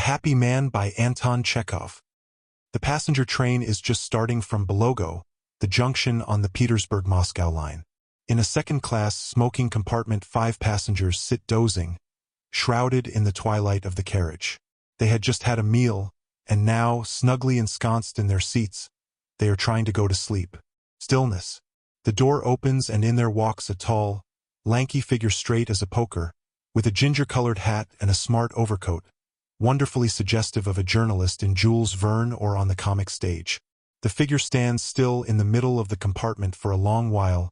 Happy Man by Anton Chekhov. The passenger train is just starting from Belogo, the junction on the Petersburg-Moscow line. In a second-class smoking compartment, 5 passengers sit dozing, shrouded in the twilight of the carriage. They had just had a meal, and now, snugly ensconced in their seats, they are trying to go to sleep. Stillness. The door opens and in there walks a tall, lanky figure straight as a poker, with a ginger-colored hat and a smart overcoat, wonderfully suggestive of a journalist in Jules Verne or on the comic stage. The figure stands still in the middle of the compartment for a long while,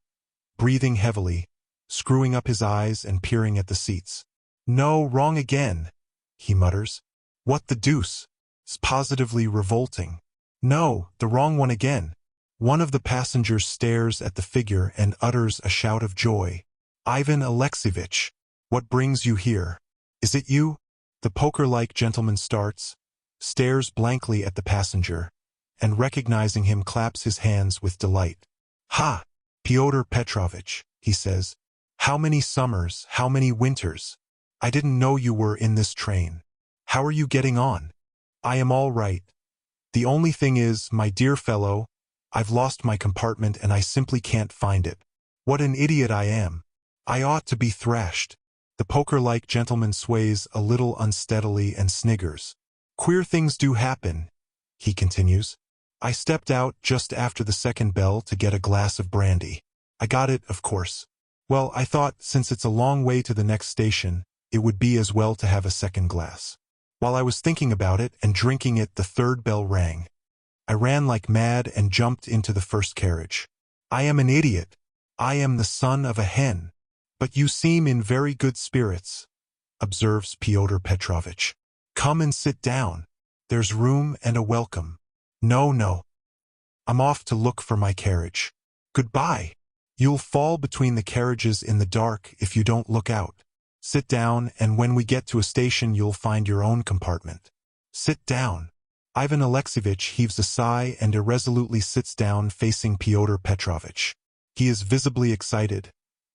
breathing heavily, screwing up his eyes and peering at the seats. "No, wrong again," he mutters. "What the deuce? It's positively revolting. No, the wrong one again." One of the passengers stares at the figure and utters a shout of joy. "Ivan Alexeyevich, what brings you here? Is it you?" The poker-like gentleman starts, stares blankly at the passenger, and recognizing him claps his hands with delight. "Ha! Pyotr Petrovich," he says. "How many summers, how many winters? I didn't know you were in this train. How are you getting on?" "I am all right. The only thing is, my dear fellow, I've lost my compartment and I simply can't find it. What an idiot I am. I ought to be thrashed." The poker-like gentleman sways a little unsteadily and sniggers. "Queer things do happen," he continues. "I stepped out just after the second bell to get a glass of brandy. I got it, of course. Well, I thought, since it's a long way to the next station, it would be as well to have a second glass. While I was thinking about it and drinking it, the third bell rang. I ran like mad and jumped into the first carriage. I am an idiot. I am the son of a hen." "But you seem in very good spirits," observes Pyotr Petrovich. "Come and sit down. There's room and a welcome." "No, no. I'm off to look for my carriage. Goodbye. You'll fall between the carriages in the dark if you don't look out. Sit down, and when we get to a station you'll find your own compartment. Sit down." Ivan Alexeyevich heaves a sigh and irresolutely sits down facing Pyotr Petrovich. He is visibly excited,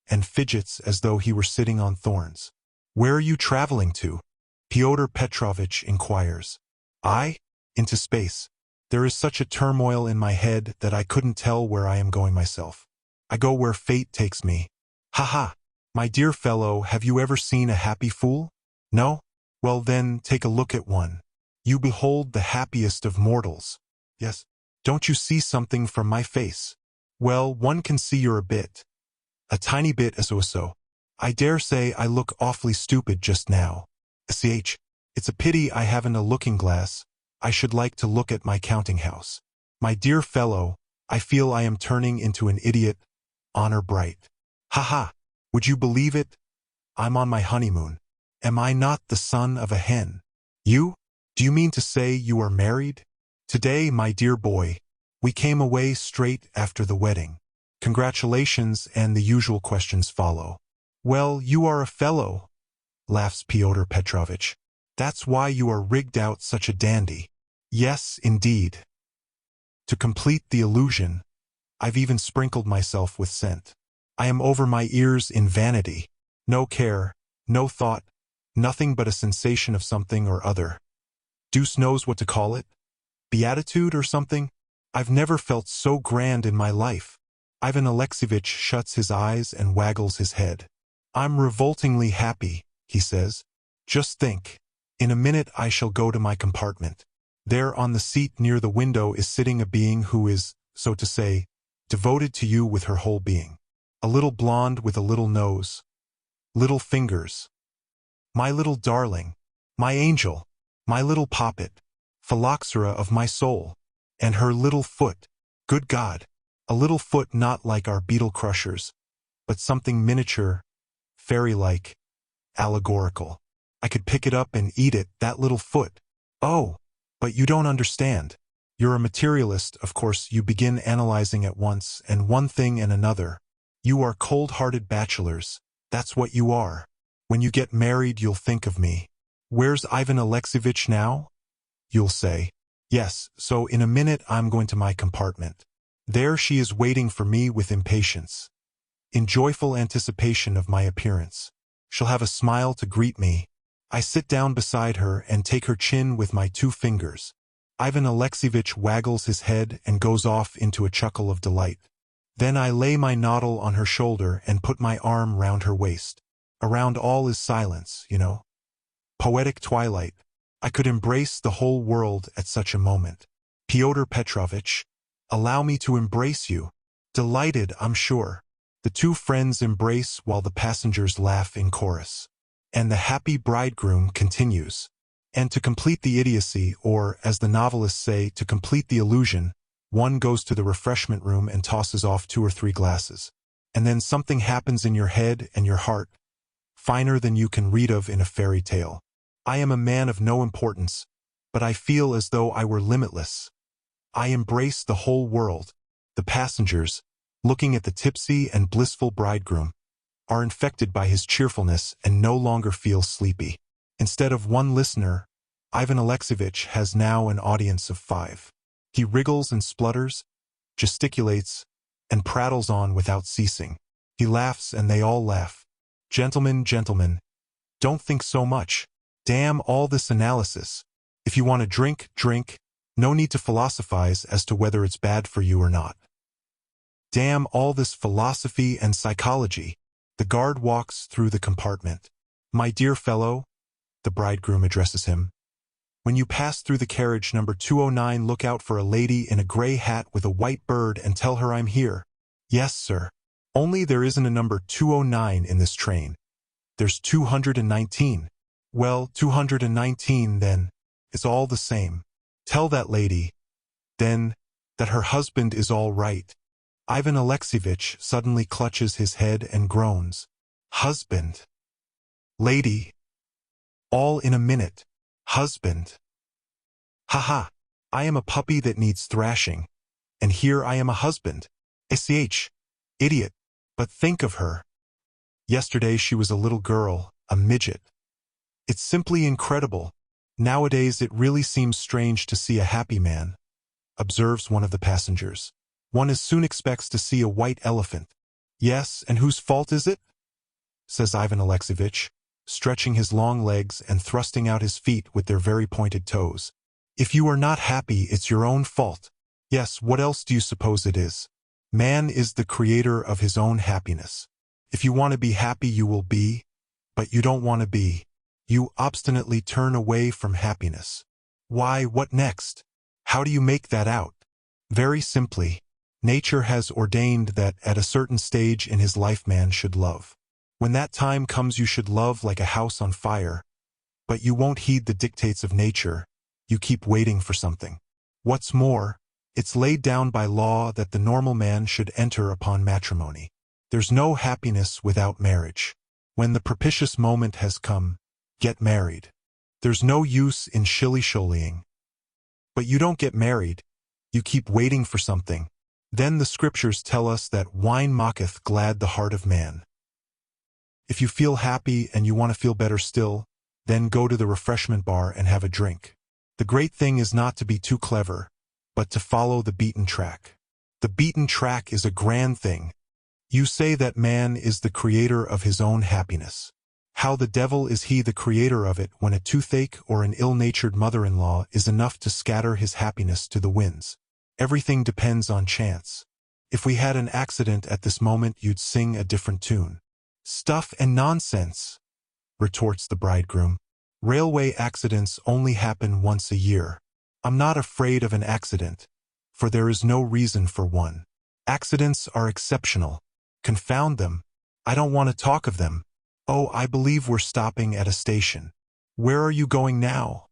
and fidgets as though he were sitting on thorns. "Where are you traveling to?" Pyotr Petrovich inquires. "I? Into space. There is such a turmoil in my head that I couldn't tell where I am going myself. I go where fate takes me. Ha ha! My dear fellow, have you ever seen a happy fool? No? Well then, take a look at one. You behold the happiest of mortals. Yes. Don't you see something from my face? Well, one can see you're a tiny bit so. I dare say I look awfully stupid just now. It's a pity I haven't a looking-glass. I should like to look at my counting-house. My dear fellow, I feel I am turning into an idiot, honor bright. Ha ha! Would you believe it? I'm on my honeymoon. Am I not the son of a hen? You? Do you mean to say you are married? Today, my dear boy. We came away straight after the wedding. Congratulations, and the usual questions follow. Well, you are a fellow, laughs Pyotr Petrovich. That's why you are rigged out such a dandy. Yes, indeed. To complete the illusion, I've even sprinkled myself with scent. I am over my ears in vanity. No care, no thought, nothing but a sensation of something or other. Deuce knows what to call it. Beatitude or something? I've never felt so grand in my life. Ivan Alexeyevich shuts his eyes and waggles his head. I'm revoltingly happy, he says. Just think. In a minute I shall go to my compartment. There on the seat near the window is sitting a being who is, so to say, devoted to you with her whole being. A little blonde with a little nose. Little fingers. My little darling. My angel. My little poppet. Phylloxera of my soul. And her little foot. Good God. A little foot not like our beetle crushers, but something miniature, fairy-like, allegorical. I could pick it up and eat it, that little foot. Oh, but you don't understand. You're a materialist, of course. You begin analyzing at once, and one thing and another. You are cold-hearted bachelors. That's what you are. When you get married, you'll think of me. Where's Ivan Alexeyevich now? You'll say. Yes, so in a minute I'm going to my compartment. There she is waiting for me with impatience, in joyful anticipation of my appearance. She'll have a smile to greet me. I sit down beside her and take her chin with my 2 fingers. Ivan Alexeyevich waggles his head and goes off into a chuckle of delight. Then I lay my noddle on her shoulder and put my arm round her waist. Around all is silence, you know. Poetic twilight. I could embrace the whole world at such a moment. Pyotr Petrovitch, allow me to embrace you. Delighted, I'm sure. The 2 friends embrace while the passengers laugh in chorus. And the happy bridegroom continues. And to complete the idiocy, or, as the novelists say, to complete the illusion, one goes to the refreshment room and tosses off 2 or 3 glasses. And then something happens in your head and your heart, finer than you can read of in a fairy tale. I am a man of no importance, but I feel as though I were limitless. I embrace the whole world. The passengers, looking at the tipsy and blissful bridegroom, are infected by his cheerfulness and no longer feel sleepy. Instead of 1 listener, Ivan Alexeyevich has now an audience of 5. He wriggles and splutters, gesticulates, and prattles on without ceasing. He laughs and they all laugh. Gentlemen, gentlemen, don't think so much. Damn all this analysis. If you want to drink, drink. No need to philosophize as to whether it's bad for you or not. Damn all this philosophy and psychology. The guard walks through the compartment. My dear fellow, the bridegroom addresses him, when you pass through the carriage number 209, look out for a lady in a gray hat with a white bird and tell her I'm here. Yes, sir. Only there isn't a number 209 in this train. There's 219. Well, 219 then. It's all the same. Tell that lady, then, that her husband is all right. Ivan Alexeyevich suddenly clutches his head and groans. Husband. Lady. All in a minute. Husband. Ha! I am a puppy that needs thrashing. And here I am a husband. SCH. Idiot. But think of her. Yesterday she was a little girl, a midget. It's simply incredible. Nowadays it really seems strange to see a happy man, observes one of the passengers. One as soon expects to see a white elephant. Yes, and whose fault is it? Says Ivan Alexeyevich, stretching his long legs and thrusting out his feet with their very pointed toes. If you are not happy, it's your own fault. Yes, what else do you suppose it is? Man is the creator of his own happiness. If you want to be happy, you will be, but you don't want to be. You obstinately turn away from happiness. Why, what next? How do you make that out? Very simply, nature has ordained that at a certain stage in his life man should love. When that time comes you should love like a house on fire, but you won't heed the dictates of nature, you keep waiting for something. What's more, it's laid down by law that the normal man should enter upon matrimony. There's no happiness without marriage. When the propitious moment has come, get married. There's no use in shilly-shollying. But you don't get married. You keep waiting for something. Then the scriptures tell us that wine mocketh glad the heart of man. If you feel happy and you want to feel better still, then go to the refreshment bar and have a drink. The great thing is not to be too clever, but to follow the beaten track. The beaten track is a grand thing. You say that man is the creator of his own happiness. How the devil is he the creator of it when a toothache or an ill-natured mother-in-law is enough to scatter his happiness to the winds? Everything depends on chance. If we had an accident at this moment, you'd sing a different tune. Stuff and nonsense, retorts the bridegroom. Railway accidents only happen once a year. I'm not afraid of an accident, for there is no reason for one. Accidents are exceptional. Confound them. I don't want to talk of them. Oh, I believe we're stopping at a station. Where are you going now?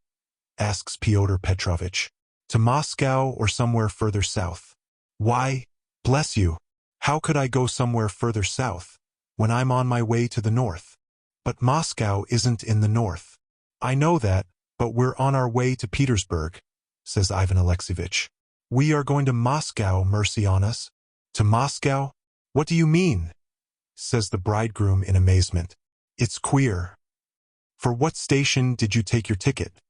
Asks Pyotr Petrovitch. To Moscow or somewhere further south. Why, bless you, how could I go somewhere further south when I'm on my way to the north? But Moscow isn't in the north. I know that, but we're on our way to Petersburg, says Ivan Alexeyevich. We are going to Moscow, mercy on us. To Moscow? What do you mean? Says the bridegroom in amazement. It's queer. For what station did you take your ticket?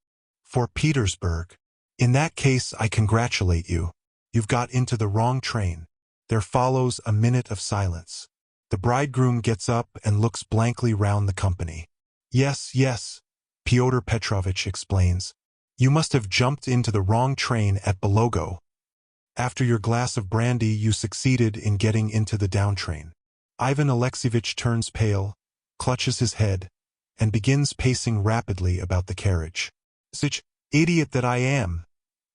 For Petersburg. In that case, I congratulate you. You've got into the wrong train. There follows a minute of silence. The bridegroom gets up and looks blankly round the company. Yes, Pyotr Petrovich explains. You must have jumped into the wrong train at Belogo. After your glass of brandy, you succeeded in getting into the down train. Ivan Alexeyevich turns pale, clutches his head, and begins pacing rapidly about the carriage. Such idiot that I am,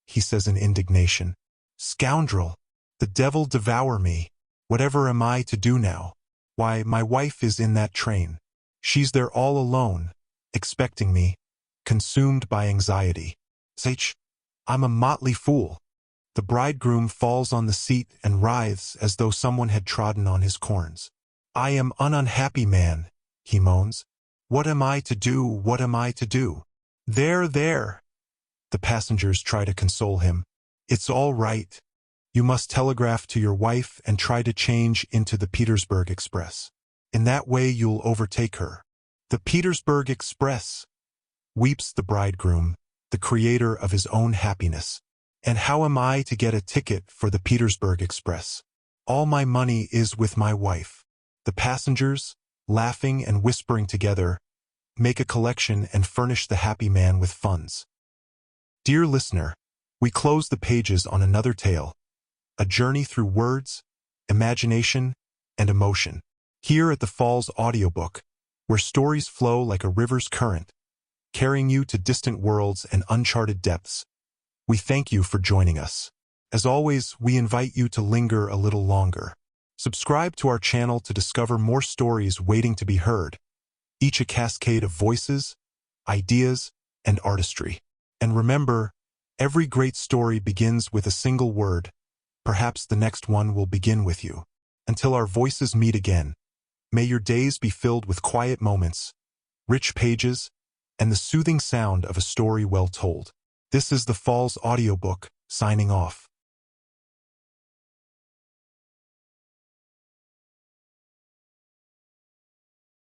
he says in indignation. Scoundrel! The devil devour me! Whatever am I to do now? Why, my wife is in that train. She's there all alone, expecting me, consumed by anxiety. Such, I'm a motley fool. The bridegroom falls on the seat and writhes as though someone had trodden on his corns. I am an unhappy man, he moans. What am I to do? What am I to do? There, there! The passengers try to console him. It's all right. You must telegraph to your wife and try to change into the Petersburg Express. In that way you'll overtake her. The Petersburg Express! Weeps the bridegroom, the creator of his own happiness. And how am I to get a ticket for the Petersburg Express? All my money is with my wife. The passengers, laughing and whispering together, make a collection and furnish the happy man with funds. Dear listener, we close the pages on another tale, a journey through words, imagination, and emotion. Here at the Falls Audiobook, where stories flow like a river's current, carrying you to distant worlds and uncharted depths, we thank you for joining us. As always, we invite you to linger a little longer. Subscribe to our channel to discover more stories waiting to be heard, each a cascade of voices, ideas, and artistry. And remember, every great story begins with a single word. Perhaps the next one will begin with you. Until our voices meet again, may your days be filled with quiet moments, rich pages, and the soothing sound of a story well told. This is the Falls Audiobook, signing off.